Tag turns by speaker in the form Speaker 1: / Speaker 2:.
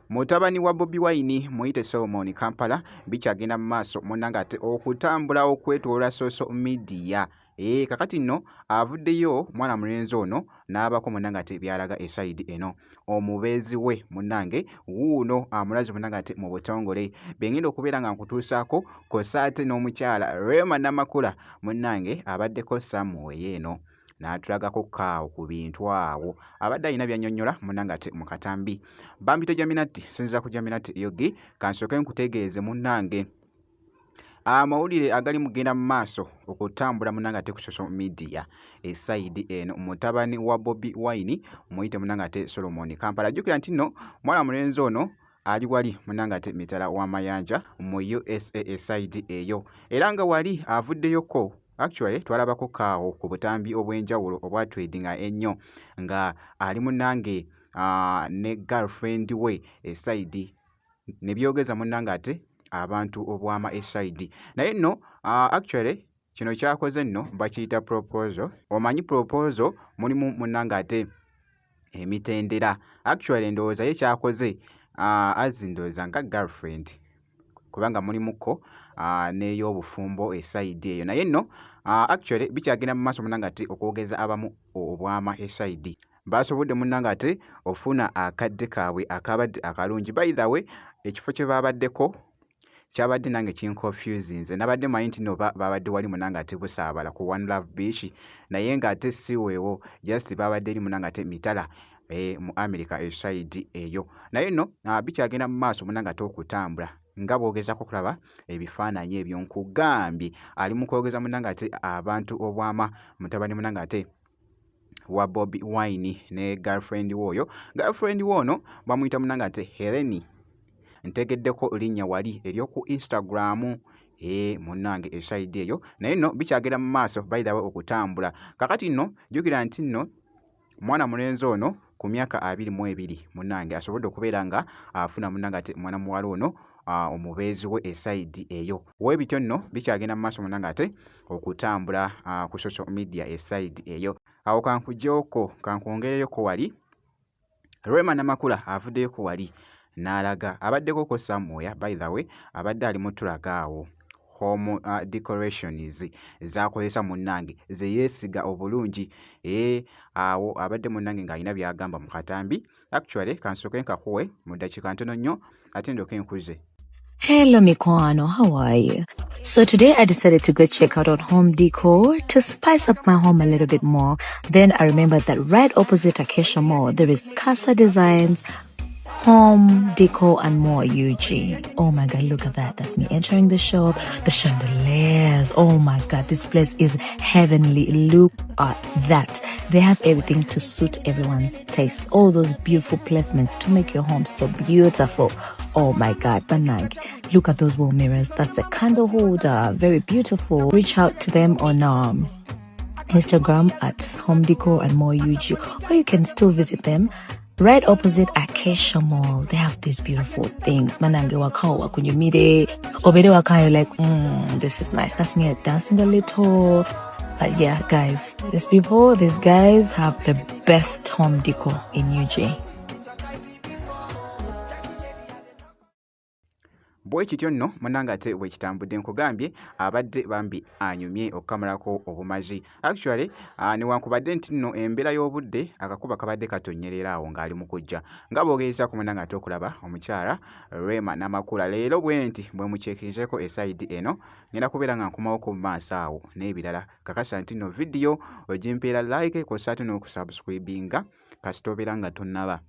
Speaker 1: Mutabani wa Bobi Wine muyite Solomon Kampala bikyagenda mu maaso munnange ate okutambula okwetoloola social media. Kakati nno avuddeyo mwana mulenzi ono n'abako munnange ate byalaga esayidi eno. Omubeezi we munnange wuuno amulaze munnange ate mu butongole. Bengenda okubeera nga nkutuusaako kw'ossa ate n'omukyala Rema Namakula munnange abaddeko Samuel eno. N'atulagako kaawo ku bintu awo abadde alina by'annyonnyola munnange ate mu katambi. Bambito Jaminati sinziira ku Jaminati Yogi kansooke nkutegeeze munnange amawulire agali mugenda mu maaso okutambula munnange ate ku social media esayidi eno. Mutabani wa Bobi Wine muyite munnange ate Solomon Kampala. Jjukira nti nno mwana mulenzi ono ali wali munnange ate mitala w'amayanja mu USA esayidi eyo era nga wali avuddeyoko. Actually twalabako kaawo ku butambi obw'enjawulo obwa trading ennyo nga ali munnange ne girlfriend we esayidi ne byogeza munnange ate abantu obwama esayidi. Naye nno actually kino kyakoze nno bakiyita proposal. Omanyi proposal mulimu munnange ate emitendera. Actually ndowooza ye kyakoze azindooza nga girlfriend kubanga mulimuko n'ey'obufumbo esayidi eyo. Naye nno actually bikyagenda mu maaso munnange ate okwogeza abamu obwama esayidi. Baasobodde munnange ate ofuna akadde kaabwe akabadde akalungi. By the way ekifo kye baabaddeko kyabadde nange kinconfuse nze. Nabadde manyi nti no babadde wali munnange ate Busaabala ku One Love Beach naye ng'ate si weewo just babadde eri munnange ate mitala mu America esayidi eyo. Naye nno bikyagenda mu maaso munnange ate okutambula nga bwogezako kulaba ebifaananyi ebyo nkugambye ali mu kwogeza munnange ate abantu obwama mutabani munnange ate wa Bobi Wine ne girlfriend woyo. Girlfriend wono bamuyita munnange ate Heleni. Ntegeddeko linnya wali ery'oku Instagram munnange esayidi eyo. Naye nno bikyagenda mu maaso by the way okutambula. Kakati nno jjukira nti nno mwana mulenzi ono ku myaka 22 munnange asobodde okubeera nga afuna munnange ate mwana muwala ono omubeezi we esayidi eyo. Weebityo nno bikyagenda mu maaso munnange ate okutambula ku social media esayidi eyo. Awo kankuggyeko kankwongereyoko wali Rema Namakula avuddeyoko wali n'alaga abaddeko ko Samuel by the way abadde ali mu tulaga awo home decorations z'akozesa munnange ze yeesiga obulungi. Awo abadde munnange ng'alina by'agamba mu katambi. Actually kansooke nkakuwe mu ddakiika ntono nnyo ate ndoke nkuze.
Speaker 2: Hello Mikwano, how are you? So today I decided to go check out on Home Decor to spice up my home a little bit more. Then I remembered that right opposite Acacia Mall there is Casa Designs, Home Decor and more UG. Oh my god, look at that. That's me entering the shop. The chandeliers. Oh my god, this place is heavenly. Look at that. They have everything to suit everyone's taste. All those beautiful placements to make your home so beautiful. Oh my god, Banag. Look at those wall mirrors. That's a candle holder. Very beautiful. Reach out to them on Instagram at Home Decor and more UG. Or you can still visit them right opposite Acacia Mall. They have these beautiful things. Manange wakawa kunyumide. Obede wakayo like, this is nice. That's me dancing a little. But yeah, guys, these guys have the best home decor in UG.
Speaker 1: Bwe kityo nno munnange ate bwe kitambudde nkugambye abadde bambi anyumye okukamalako obumazi. Actually newankubadde nti nno embeera y'obudde akakuba kabadde katonyerera awo ng'ali mu kujja nga bw'ogezezaako munnange ate okulaba omukyala Rema Namakula. Leero bwe nti bwe mukyekirizeko esayidi eno ngenda kubeera nga nkomawoko mu maaso awo n'ebirala. Kakasa nti nno vidiyo ogimpeera like kw'ossa ate n'okusubscribinga kasita obeera nga tonnaba